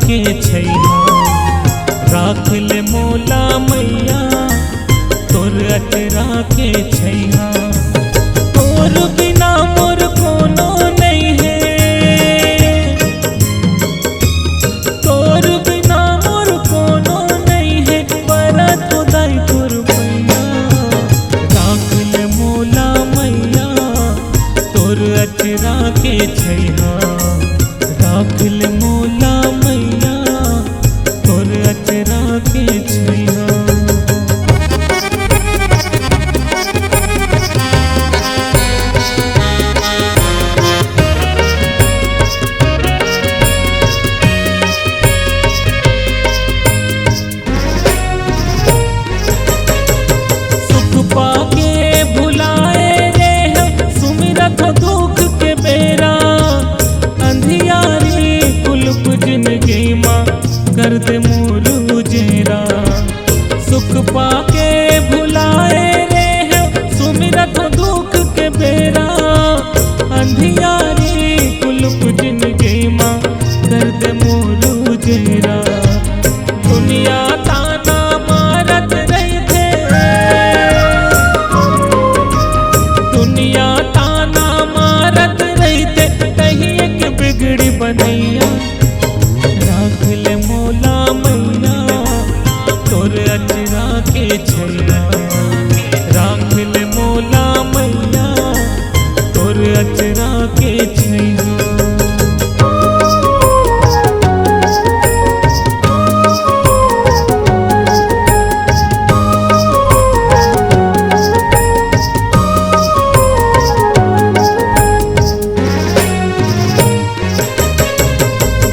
के छैया राख ले मोला मैया तोर अचरा के छैया। तोर बिना मोर कोनो नहीं है, तोर बिना मोर कोनो नहीं है, बड़ा खुदाई तोर मैया राख ले मोला मैया तोर अचरा के छैया राख ले मोला मैया तोर अचरा के छैया। सुख पाके भुलाए रे हम सुमिरत दुख के बेरा, अंधियारी कुलप जिंदगी माँ कर दे मोर उजेरा। सुख पाके भुलाए रे हम सुमिरत दुख के बेरा, अंधियारी कुलप जिंदगी माँ कर दे मोर उजेरा। दुनिया ताना मारत रही थे, दुनिया ताना मारत रही थे, कहीं एक बिगड़ी बनैया राख ले मोला मैया तोर अचरा के छैया राख ले मोला मैया तोर अचरा के छैया।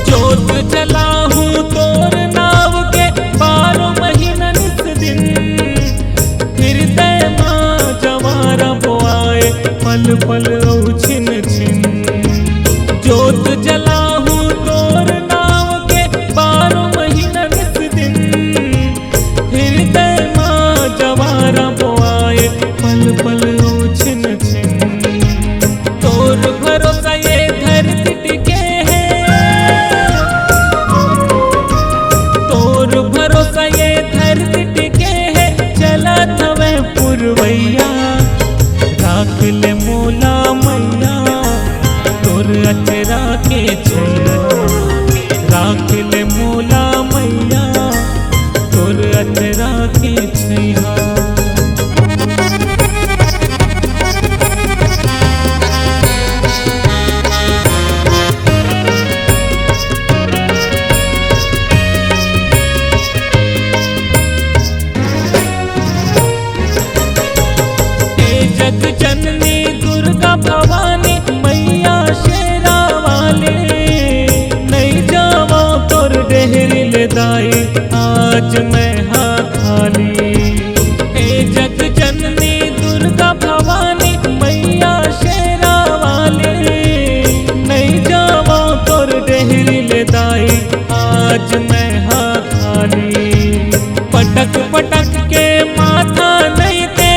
जोत जलाहूं तोर नाव के 12 महीना नित दिन, हृदय माँ जवारा बोआए पल पल ओ छिन छिन। जोत जलाहूं तोर नाव के 12 महीना नित दिन, हृदय माँ जवारा बोआए पल पल ओ छिन छिन। तोर भरोसा ये धरती टिके भरोसा ये धरती टिके है, चला थवे पुरवैया राख ले मोला मैया तोर अचरा के छैया राख ले मोला मैया तोर अचरा के छैया। जग जननी दुर्गा भवानी मैया शेरा वाले, नहीं जावा तोर डेहरी ले दाई आज मैं हाथ खाली। ए जग जननी दुर्गा भवानी मैया शेरा वाले, नहीं जावा तोर डेहरी ले दाई आज मैं हाथ खाली। पटक पटक के माथा नहीं दे,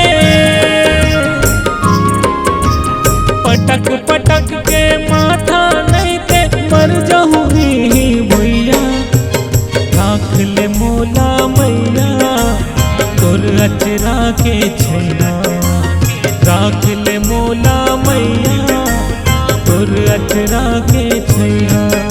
पटक पटक के माथा नहीं दे, मर जाऊँ ही भैया राख ले मोला मैया तोर अचरा के छैया राख ले मोला मैया तोर अचरा के छैया।